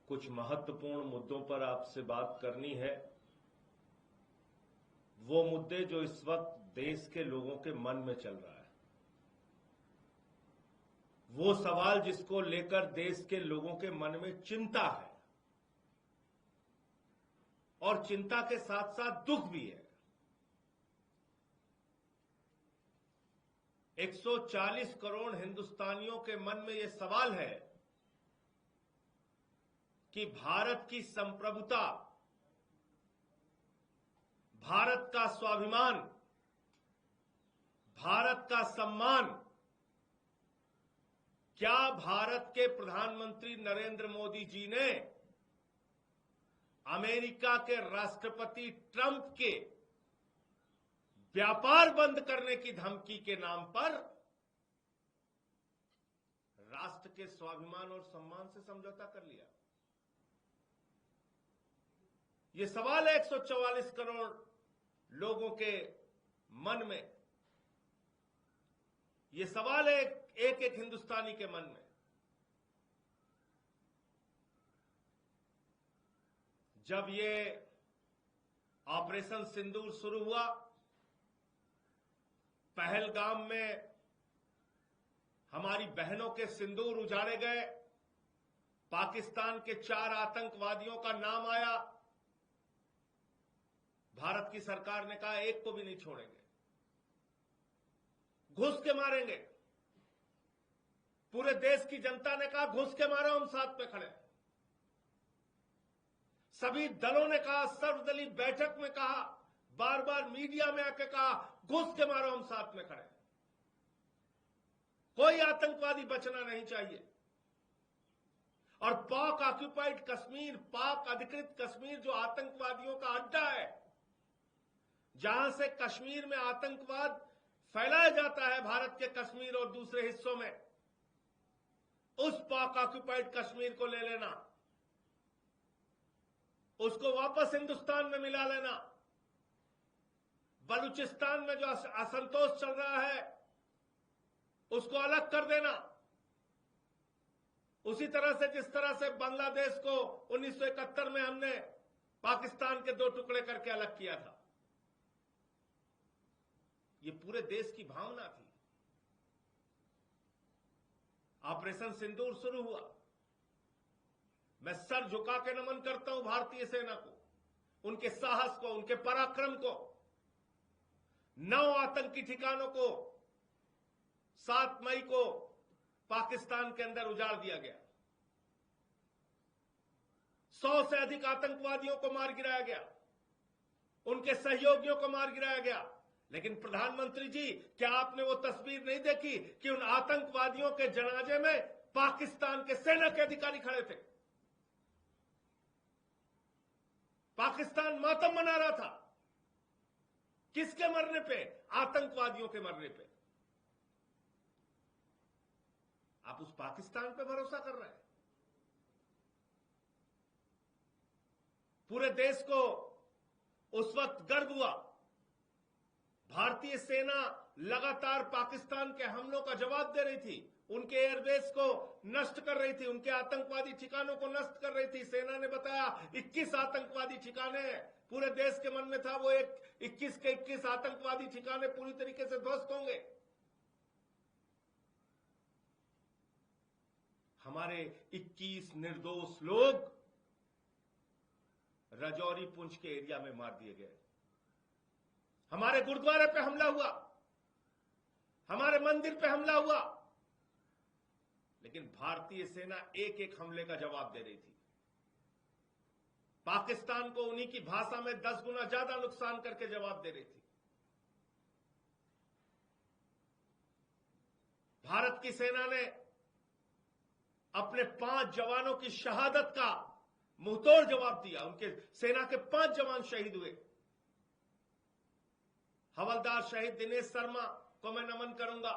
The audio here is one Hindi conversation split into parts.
कुछ महत्वपूर्ण मुद्दों पर आपसे बात करनी है। वो मुद्दे जो इस वक्त देश के लोगों के मन में चल रहा है, वो सवाल जिसको लेकर देश के लोगों के मन में चिंता है और चिंता के साथ साथ दुख भी है। 140 करोड़ हिंदुस्तानियों के मन में यह सवाल है कि भारत की संप्रभुता, भारत का स्वाभिमान, भारत का सम्मान क्या भारत के प्रधानमंत्री नरेंद्र मोदी जी ने अमेरिका के राष्ट्रपति ट्रंप के व्यापार बंद करने की धमकी के नाम पर राष्ट्र के स्वाभिमान और सम्मान से समझौता कर लिया? यह सवाल है 144 करोड़ लोगों के मन में। यह सवाल है एक एक हिंदुस्तानी के मन में। जब ये ऑपरेशन सिंदूर शुरू हुआ, पहलगाम में हमारी बहनों के सिंदूर उजाड़े गए, पाकिस्तान के 4 आतंकवादियों का नाम आया, भारत की सरकार ने कहा एक को भी नहीं छोड़ेंगे, घुस के मारेंगे। पूरे देश की जनता ने कहा घुस के मारो, हम साथ पे खड़े। सभी दलों ने कहा, सर्वदलीय बैठक में कहा, बार बार मीडिया में आके कहा घुस के मारो, हम साथ में खड़े। कोई आतंकवादी बचना नहीं चाहिए। और पाक ऑक्युपाइड कश्मीर, पाक अधिकृत कश्मीर जो आतंकवादियों का अड्डा है, जहां से कश्मीर में आतंकवाद फैलाया जाता है, भारत के कश्मीर और दूसरे हिस्सों में, उस पाक ऑक्युपाइड कश्मीर को ले लेना, उसको वापस हिंदुस्तान में मिला लेना, बलूचिस्तान में जो असंतोष चल रहा है उसको अलग कर देना, उसी तरह से जिस तरह से बांग्लादेश को 1971 में हमने पाकिस्तान के 2 टुकड़े करके अलग किया था। ये पूरे देश की भावना थी। ऑपरेशन सिंदूर शुरू हुआ, मैं सर झुका के नमन करता हूं भारतीय सेना को, उनके साहस को, उनके पराक्रम को। 9 आतंकी ठिकानों को 7 मई को पाकिस्तान के अंदर उजाड़ दिया गया। 100 से अधिक आतंकवादियों को मार गिराया गया, उनके सहयोगियों को मार गिराया गया। लेकिन प्रधानमंत्री जी, क्या आपने वो तस्वीर नहीं देखी कि उन आतंकवादियों के जनाजे में पाकिस्तान के सेना के अधिकारी खड़े थे? पाकिस्तान मातम मना रहा था। किसके मरने पे? आतंकवादियों के मरने पे। आप उस पाकिस्तान पे भरोसा कर रहे हैं? पूरे देश को उस वक्त गर्व हुआ। भारतीय सेना लगातार पाकिस्तान के हमलों का जवाब दे रही थी, उनके एयरबेस को नष्ट कर रही थी, उनके आतंकवादी ठिकानों को नष्ट कर रही थी। सेना ने बताया 21 आतंकवादी ठिकाने हैं। पूरे देश के मन में था वो 21 के 21 आतंकवादी ठिकाने पूरी तरीके से ध्वस्त होंगे। हमारे 21 निर्दोष लोग राजौरी पुंछ के एरिया में मार दिए गए। हमारे गुरुद्वारे पे हमला हुआ, हमारे मंदिर पे हमला हुआ, लेकिन भारतीय सेना एक एक हमले का जवाब दे रही थी। पाकिस्तान को उन्हीं की भाषा में 10 गुना ज्यादा नुकसान करके जवाब दे रही थी। भारत की सेना ने अपने 5 जवानों की शहादत का मुंहतोड़ जवाब दिया। उनके सेना के 5 जवान शहीद हुए। हवलदार शहीद दिनेश शर्मा को मैं नमन करूंगा,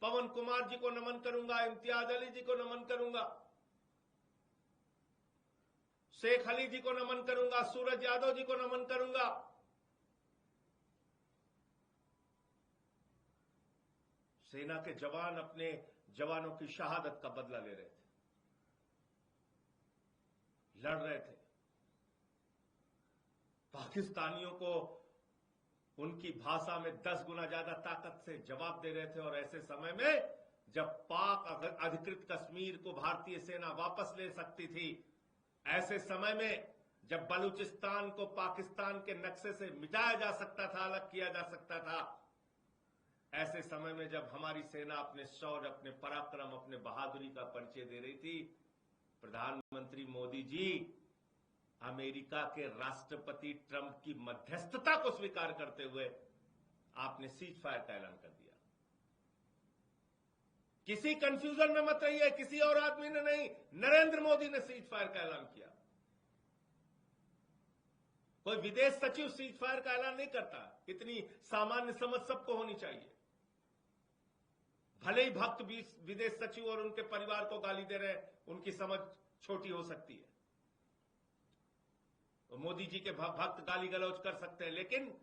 पवन कुमार जी को नमन करूंगा, इम्तियाज अली जी को नमन करूंगा, शेख अली जी को नमन करूंगा, सूरज यादव जी को नमन करूंगा। सेना के जवान अपने जवानों की शहादत का बदला ले रहे थे। लड़ रहे थे, पाकिस्तानियों को उनकी भाषा में 10 गुना ज्यादा ताकत से जवाब दे रहे थे। और ऐसे समय में जब पाक अधिकृत कश्मीर को भारतीय सेना वापस ले सकती थी, ऐसे समय में जब बलूचिस्तान को पाकिस्तान के नक्शे से मिटाया जा सकता था, अलग किया जा सकता था, ऐसे समय में जब हमारी सेना अपने शौर्य, अपने पराक्रम, अपने बहादुरी का परिचय दे रही थी, प्रधानमंत्री मोदी जी अमेरिका के राष्ट्रपति ट्रंप की मध्यस्थता को स्वीकार करते हुए आपने सीज फायर का ऐलान कर दिया। किसी कंफ्यूजन में मत रहिए, किसी और आदमी ने नहीं, नरेंद्र मोदी ने सीज फायर का ऐलान किया। कोई विदेश सचिव सीज फायर का ऐलान नहीं करता। इतनी सामान्य समझ सबको होनी चाहिए। भले ही भक्त विदेश सचिव और उनके परिवार को गाली दे रहे हैं, उनकी समझ छोटी हो सकती है, तो मोदी जी के भक्त गाली गलौज कर सकते हैं, लेकिन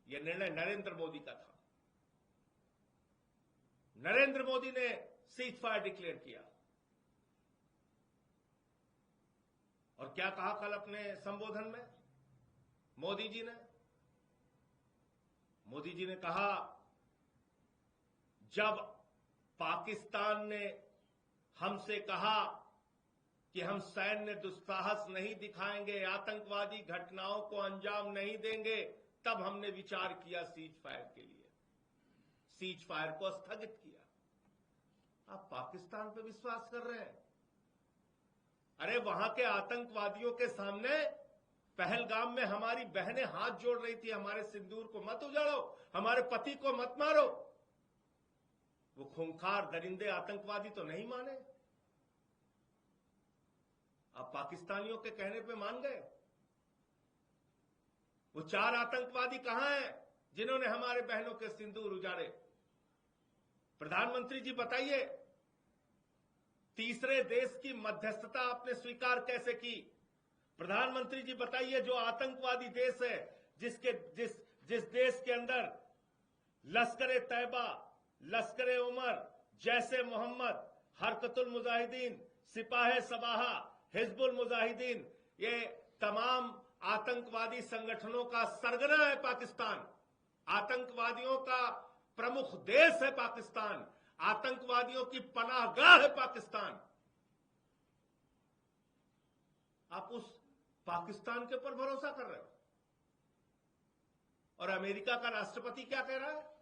यह निर्णय नरेंद्र मोदी का था। नरेंद्र मोदी ने सीज फायर डिक्लेयर किया। और क्या कहा कल अपने संबोधन में मोदी जी ने कहा, जब पाकिस्तान ने हमसे कहा कि हम सैन्य दुस्साहस नहीं दिखाएंगे, आतंकवादी घटनाओं को अंजाम नहीं देंगे, तब हमने विचार किया सीज फायर के लिए, सीज फायर को स्थगित किया। आप पाकिस्तान पे विश्वास कर रहे हैं? अरे वहां के आतंकवादियों के सामने पहलगाम में हमारी बहनें हाथ जोड़ रही थी, हमारे सिंदूर को मत उजाड़ो, हमारे पति को मत मारो। वो खूंखार दरिंदे आतंकवादी तो नहीं माने। आप पाकिस्तानियों के कहने पे मान गए। वो 4 आतंकवादी कहां हैं जिन्होंने हमारे बहनों के सिंदूर उजाड़े? प्रधानमंत्री जी बताइए, तीसरे देश की मध्यस्थता आपने स्वीकार कैसे की? प्रधानमंत्री जी बताइए, जो आतंकवादी देश है, जिस देश के अंदर लश्कर तैयबा, लश्कर उमर, जैसे मोहम्मद, हरकतुल मुजाहिदीन, सिपाहे सबाहा, हिजबुल मुजाहिदीन, ये तमाम आतंकवादी संगठनों का सरगना है पाकिस्तान। आतंकवादियों का प्रमुख देश है पाकिस्तान। आतंकवादियों की पनाहगाह है पाकिस्तान। आप उस पाकिस्तान के ऊपर भरोसा कर रहे हो? और अमेरिका का राष्ट्रपति क्या कह रहा है?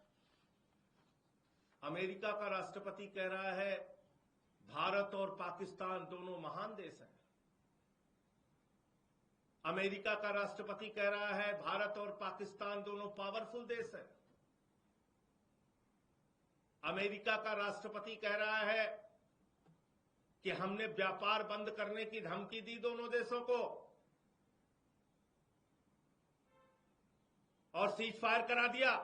अमेरिका का राष्ट्रपति कह रहा है, भारत और पाकिस्तान दोनों महान देश हैं। अमेरिका का राष्ट्रपति कह रहा है, भारत और पाकिस्तान दोनों पावरफुल देश हैं। अमेरिका का राष्ट्रपति कह रहा है कि हमने व्यापार बंद करने की धमकी दी दोनों देशों को और सीज फायर करा दिया।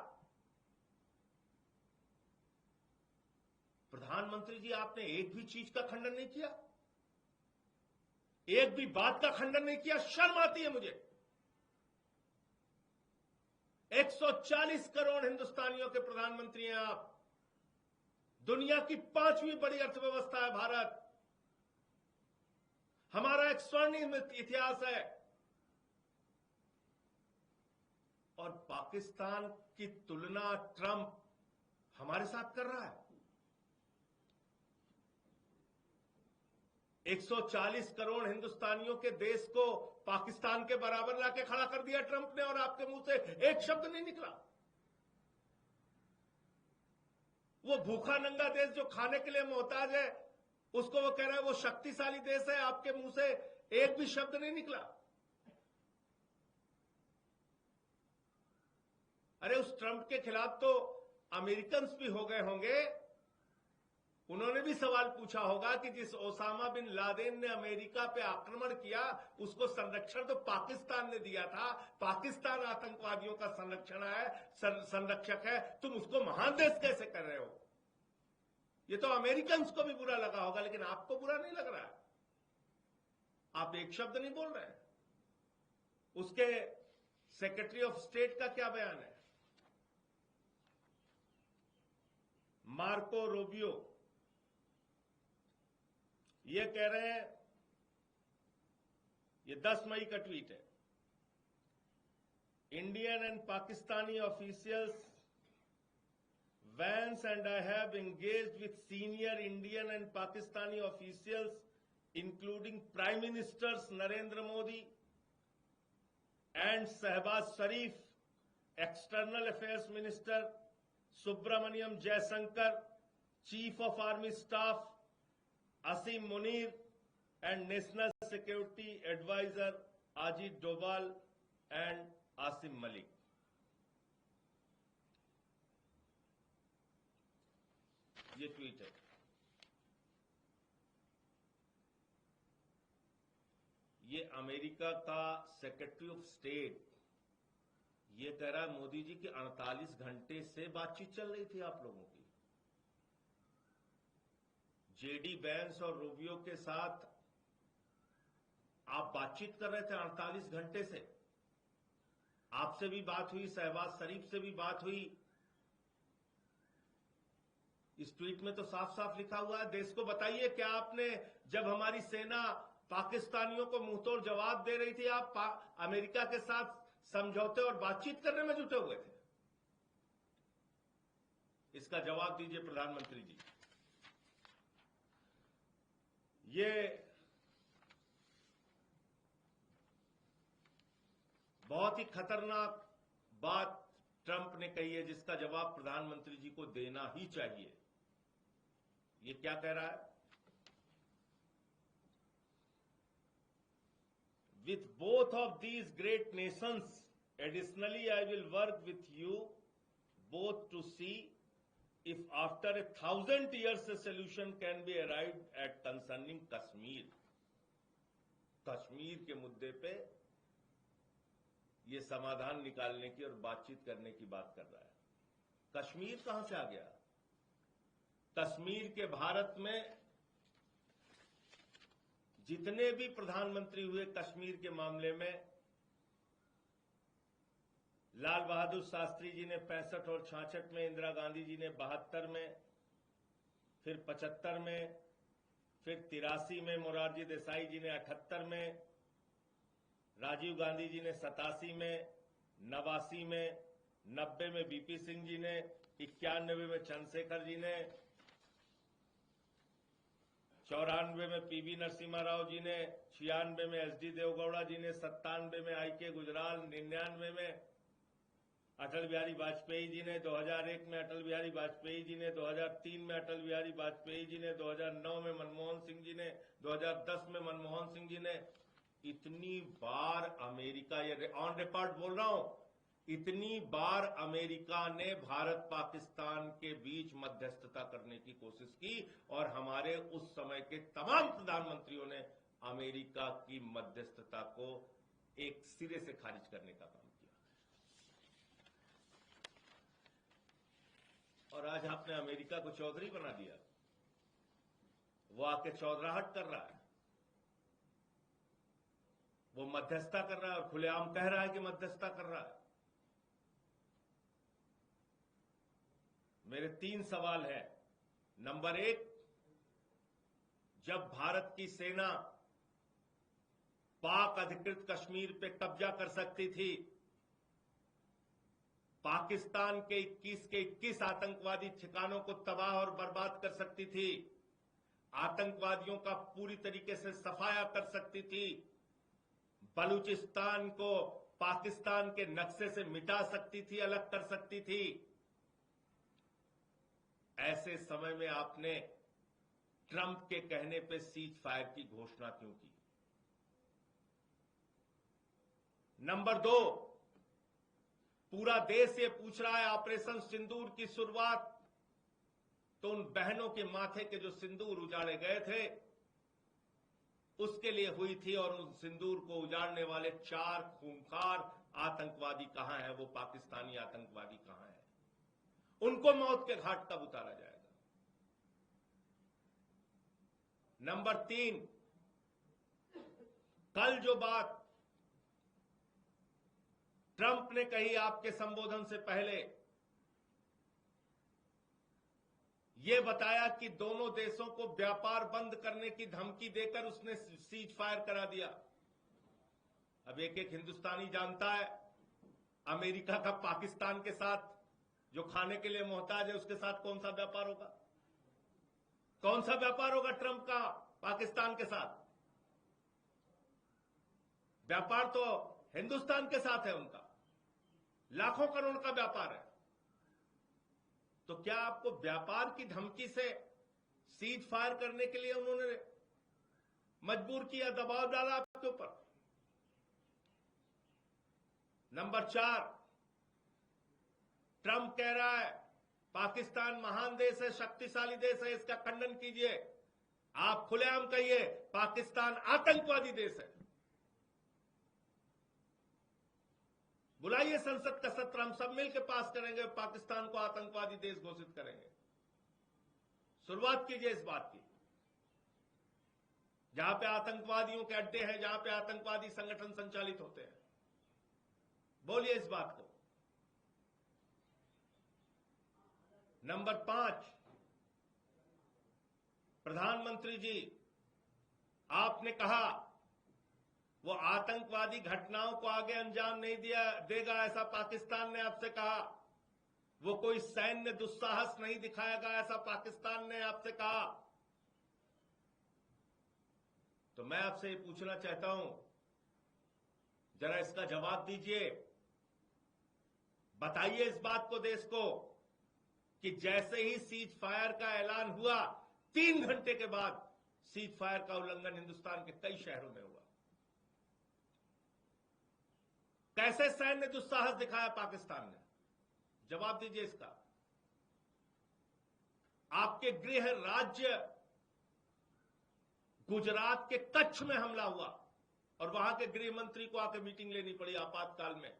प्रधानमंत्री जी, आपने एक भी चीज का खंडन नहीं किया, एक भी बात का खंडन नहीं किया। शर्म आती है मुझे। 140 करोड़ हिंदुस्तानियों के प्रधानमंत्री हैं आप। दुनिया की 5वीं बड़ी अर्थव्यवस्था है भारत। हमारा एक स्वर्णिम इतिहास है। और पाकिस्तान की तुलना ट्रंप हमारे साथ कर रहा है। 140 करोड़ हिंदुस्तानियों के देश को पाकिस्तान के बराबर लाके खड़ा कर दिया ट्रंप ने, और आपके मुंह से एक शब्द नहीं निकला। वो भूखा नंगा देश जो खाने के लिए मोहताज है, उसको वो कह रहा है वो शक्तिशाली देश है। आपके मुंह से एक भी शब्द नहीं निकला। अरे उस ट्रंप के खिलाफ तो अमेरिकन भी हो गए होंगे। उन्होंने भी सवाल पूछा होगा कि जिस ओसामा बिन लादेन ने अमेरिका पे आक्रमण किया, उसको संरक्षण तो पाकिस्तान ने दिया था। पाकिस्तान आतंकवादियों का संरक्षक है, तुम उसको महान देश कैसे कर रहे हो? ये तो अमेरिकन को भी बुरा लगा होगा, लेकिन आपको बुरा नहीं लग रहा है। आप एक शब्द नहीं बोल रहे। उसके सेक्रेटरी ऑफ स्टेट का क्या बयान है? मार्को रूबियो ये कह रहे हैं ये 10 मई का ट्वीट है। Indian and Pakistani officials Vance and I have engaged with senior Indian and Pakistani officials, including Prime Ministers Narendra Modi and Shehbaz Sharif, External Affairs Minister Subramaniam Jaishankar, Chief of Army Staff Asim Munir, and National Security Advisor Ajit Doval and Asim Malik. ये ट्वीट है। ये अमेरिका का सेक्रेटरी ऑफ स्टेट ये कह रहा है मोदी जी की 48 घंटे से बातचीत चल रही थी आप लोगों की। जेडी वैंस और रूबियो के साथ आप बातचीत कर रहे थे 48 घंटे से। आपसे भी बात हुई, शहबाज शरीफ से भी बात हुई। इस ट्वीट में तो साफ साफ लिखा हुआ है, देश को बताइए क्या आपने, जब हमारी सेना पाकिस्तानियों को मुंहतोड़ जवाब दे रही थी, आप अमेरिका के साथ समझौते और बातचीत करने में जुटे हुए थे? इसका जवाब दीजिए प्रधानमंत्री जी। ये बहुत ही खतरनाक बात ट्रंप ने कही है, जिसका जवाब प्रधानमंत्री जी को देना ही चाहिए। ये क्या कह रहा है? With both of these great nations, additionally I will work with you both to see if after 1,000 years a solution can be arrived at concerning Kashmir. Kashmir के मुद्दे पे ये समाधान निकालने की और बातचीत करने की बात कर रहा है। कश्मीर कहां से आ गया? कश्मीर के भारत में जितने भी प्रधानमंत्री हुए कश्मीर के मामले में, लाल बहादुर शास्त्री जी ने 65 और 66 में, इंदिरा गांधी जी ने 72 में, फिर 75 में, फिर 83 में मोरारजी देसाई जी ने 78 में, राजीव गांधी जी ने 87 में, 89 में, 90 में बीपी सिंह जी ने, 91 में चंद्रशेखर जी ने, 94 में पीवी नरसिम्हा राव जी ने, 96 में एसडी देवगौड़ा जी ने, 97 में आईके गुजराल, 99 में अटल बिहारी वाजपेयी जी ने, 2001 में अटल बिहारी वाजपेयी जी ने, 2003 में अटल बिहारी वाजपेयी जी ने, 2009 में मनमोहन सिंह जी ने, 2010 में मनमोहन सिंह जी ने। इतनी बार अमेरिका, ये ऑन रिकॉर्ड बोल रहा हूं, इतनी बार अमेरिका ने भारत पाकिस्तान के बीच मध्यस्थता करने की कोशिश की और हमारे उस समय के तमाम प्रधानमंत्रियों ने अमेरिका की मध्यस्थता को एक सिरे से खारिज करने का काम किया। और आज आपने अमेरिका को चौधरी बना दिया। वो आके चौधराहट कर रहा है, वो मध्यस्थता कर रहा है और खुलेआम कह रहा है कि मध्यस्थता कर रहा है। मेरे 3 सवाल हैं। नंबर 1, जब भारत की सेना पाक अधिकृत कश्मीर पे कब्जा कर सकती थी, पाकिस्तान के 21 के 21 आतंकवादी ठिकानों को तबाह और बर्बाद कर सकती थी, आतंकवादियों का पूरी तरीके से सफाया कर सकती थी, बलूचिस्तान को पाकिस्तान के नक्शे से मिटा सकती थी, अलग कर सकती थी। ऐसे समय में आपने ट्रंप के कहने पे सीज फायर की घोषणा क्यों की? नंबर 2, पूरा देश ये पूछ रहा है, ऑपरेशन सिंदूर की शुरुआत तो उन बहनों के माथे के जो सिंदूर उजाड़े गए थे उसके लिए हुई थी, और उन सिंदूर को उजाड़ने वाले 4 खूंखार आतंकवादी कहां हैं? वो पाकिस्तानी आतंकवादी कहां हैं? उनको मौत के घाट कब उतारा जाएगा? नंबर 3, कल जो बात ट्रंप ने कही आपके संबोधन से पहले, यह बताया कि दोनों देशों को व्यापार बंद करने की धमकी देकर उसने सीज फायर करा दिया। अब एक एक हिंदुस्तानी जानता है अमेरिका का पाकिस्तान के साथ जो खाने के लिए मोहताज है उसके साथ कौन सा व्यापार होगा, कौन सा व्यापार होगा ट्रंप का पाकिस्तान के साथ। व्यापार तो हिंदुस्तान के साथ है उनका, लाखों करोड़ का व्यापार है। तो क्या आपको व्यापार की धमकी से सीज फायर करने के लिए उन्होंने मजबूर किया, दबाव डाला आपके ऊपर? नंबर 4, ट्रंप कह रहा है पाकिस्तान महान देश है, शक्तिशाली देश है, इसका खंडन कीजिए। आप खुलेआम कहिए पाकिस्तान आतंकवादी देश है। बुलाइए संसद का सत्र, हम सब मिलकर पास करेंगे, पाकिस्तान को आतंकवादी देश घोषित करेंगे। शुरुआत कीजिए इस बात की। जहां पे आतंकवादियों के अड्डे हैं, जहां पे आतंकवादी संगठन संचालित होते हैं, बोलिए इस बात को। नंबर 5, प्रधानमंत्री जी, आपने कहा वो आतंकवादी घटनाओं को आगे अंजाम नहीं देगा, ऐसा पाकिस्तान ने आपसे कहा। वो कोई सैन्य दुस्साहस नहीं दिखाएगा, ऐसा पाकिस्तान ने आपसे कहा। तो मैं आपसे ये पूछना चाहता हूं, जरा इसका जवाब दीजिए। बताइए इस बात को देश को कि जैसे ही सीज फायर का ऐलान हुआ 3 घंटे के बाद सीज फायर का उल्लंघन हिंदुस्तान के कई शहरों में हुआ। कैसे सैन्य दुस्साहस दिखाया पाकिस्तान ने? जवाब दीजिए इसका। आपके गृह राज्य गुजरात के कच्छ में हमला हुआ और वहां के गृह मंत्री को आकर मीटिंग लेनी पड़ी आपातकाल में।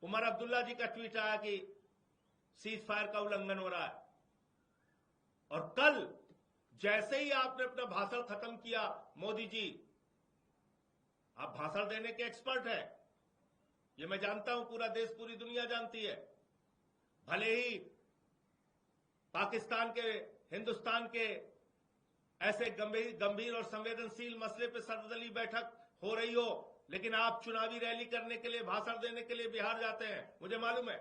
उमर अब्दुल्ला जी का ट्वीट आया कि सीज फायर का उल्लंघन हो रहा है। और कल जैसे ही आपने अपना भाषण खत्म किया, मोदी जी, आप भाषण देने के एक्सपर्ट हैं, ये मैं जानता हूं, पूरा देश पूरी दुनिया जानती है। भले ही पाकिस्तान के, हिंदुस्तान के ऐसे गंभीर और संवेदनशील मसले पर सर्वदलीय बैठक हो रही हो, लेकिन आप चुनावी रैली करने के लिए, भाषण देने के लिए बिहार जाते हैं। मुझे मालूम है,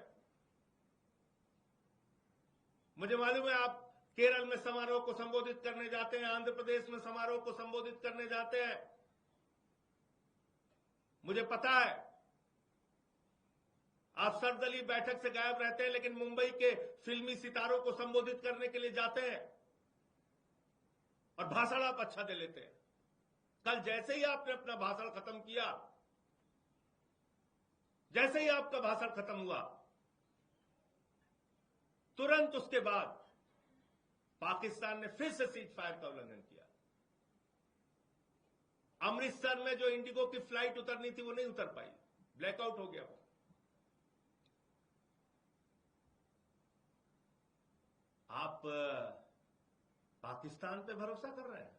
मुझे मालूम है आप केरल में समारोह को संबोधित करने जाते हैं, आंध्र प्रदेश में समारोह को संबोधित करने जाते हैं। मुझे पता है आप सर्वदलीय बैठक से गायब रहते हैं, लेकिन मुंबई के फिल्मी सितारों को संबोधित करने के लिए जाते हैं और भाषण आप अच्छा दे लेते हैं। कल जैसे ही आपने अपना भाषण खत्म किया, जैसे ही आपका भाषण खत्म हुआ, तुरंत उसके बाद पाकिस्तान ने फिर से सीज फायर का उल्लंघन किया। अमृतसर में जो इंडिगो की फ्लाइट उतरनी थी वो नहीं उतर पाई, ब्लैकआउट हो गया वो। आप पाकिस्तान पे भरोसा कर रहे हैं?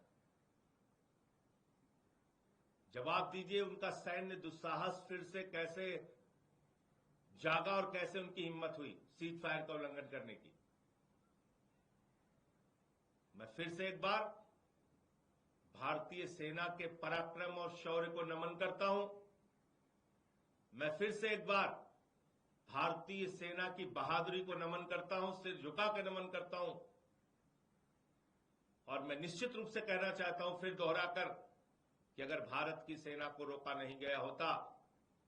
जवाब दीजिए, उनका सैन्य दुस्साहस फिर से कैसे जागा और कैसे उनकी हिम्मत हुई सीज फायर का उल्लंघन करने की। मैं फिर से एक बार भारतीय सेना के पराक्रम और शौर्य को नमन करता हूं। मैं फिर से एक बार भारतीय सेना की बहादुरी को नमन करता हूं, सिर झुका कर नमन करता हूं। और मैं निश्चित रूप से कहना चाहता हूं, फिर दोहराकर, कि अगर भारत की सेना को रोका नहीं गया होता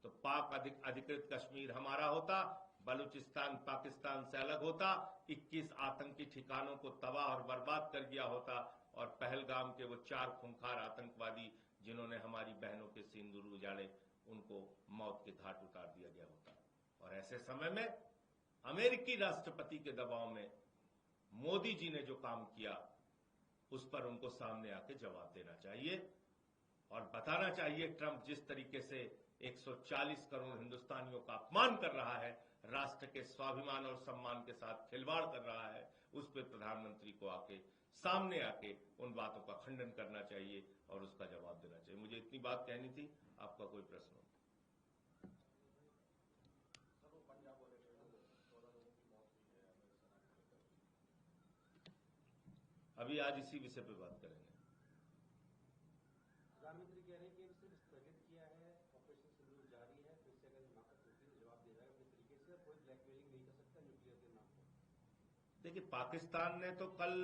तो पाक अधिकृत कश्मीर हमारा होता, बलूचिस्तान पाकिस्तान से अलग होता, 21 आतंकी ठिकानों को तबाह और बर्बाद कर दिया होता, और पहलगाम के वो 4 खूंखार आतंकवादी जिन्होंने हमारी बहनों के सिंदूर उजाड़े, उनको मौत के घाट उतार दिया गया होता। और ऐसे समय में अमेरिकी राष्ट्रपति के दबाव में मोदी जी ने जो काम किया, उस पर उनको सामने आके जवाब देना चाहिए और बताना चाहिए ट्रंप जिस तरीके से 140 करोड़ हिंदुस्तानियों का अपमान कर रहा है, राष्ट्र के स्वाभिमान और सम्मान के साथ खिलवाड़ कर रहा है, उस पर प्रधानमंत्री को आके सामने आके उन बातों का खंडन करना चाहिए और उसका जवाब देना चाहिए। मुझे इतनी बात कहनी थी। आपका कोई प्रश्न हो? अभी आज इसी विषय पे बात करेंगे। कह रहे हैं कि सिर्फ स्थगित किया है, ऑपरेशन सिंदूर जारी है, फिर से अगर हिमाकत होती है तो जवाब दे रहा है अपने तरीके से, कोई ब्लैकमेलिंग नहीं कर सकता न्यूक्लियर के नाम पर। देखिए, पाकिस्तान ने तो कल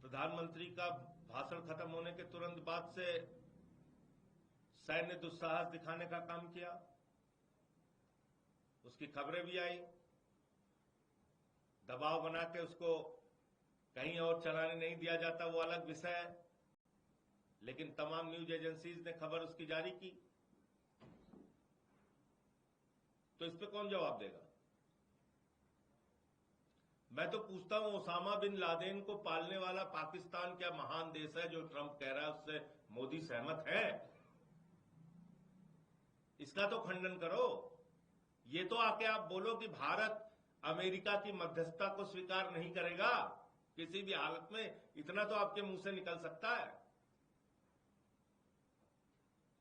प्रधानमंत्री का भाषण खत्म होने के तुरंत बाद से सैन्य दुस्साहस दिखाने का काम किया, उसकी खबरें भी आई, दबाव बना के उसको कहीं और चलाने नहीं दिया जाता, वो अलग विषय है, लेकिन तमाम न्यूज एजेंसीज ने खबर उसकी जारी की, तो इस पे कौन जवाब देगा? मैं तो पूछता हूं, ओसामा बिन लादेन को पालने वाला पाकिस्तान क्या महान देश है जो ट्रंप कह रहा है उससे मोदी सहमत है? इसका तो खंडन करो। ये तो आके आप बोलो कि भारत अमेरिका की मध्यस्थता को स्वीकार नहीं करेगा किसी भी हालत में, इतना तो आपके मुंह से निकल सकता है।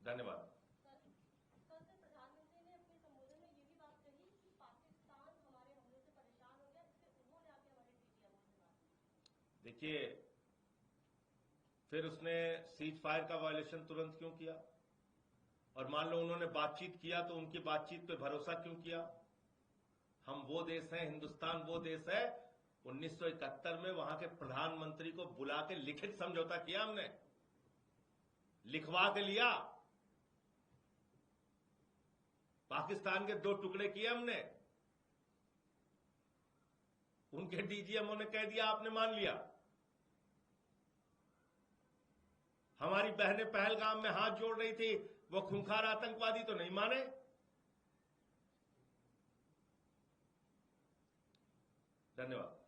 धन्यवाद। प्रधानमंत्री ने अपने संबोधन में ये भी बात कही कि पाकिस्तान हमारे हमले से परेशान हो गया, इसलिए उन्होंने आके हमारे डीजीएमओ से बात की। देखिए, फिर उसने सीज फायर का वायलेशन तुरंत क्यों किया? और मान लो उन्होंने बातचीत किया तो उनकी बातचीत पे भरोसा क्यों किया? हम वो देश हैं, हिंदुस्तान वो देश है, 1971 में वहां के प्रधानमंत्री को बुला के लिखित समझौता किया, हमने लिखवा के लिया, पाकिस्तान के 2 टुकड़े किए हमने, उनके डीजीएमओ ने कह दिया आपने मान लिया। हमारी बहनें पहलगाम में हाथ जोड़ रही थी, वो खूंखार आतंकवादी तो नहीं माने। धन्यवाद।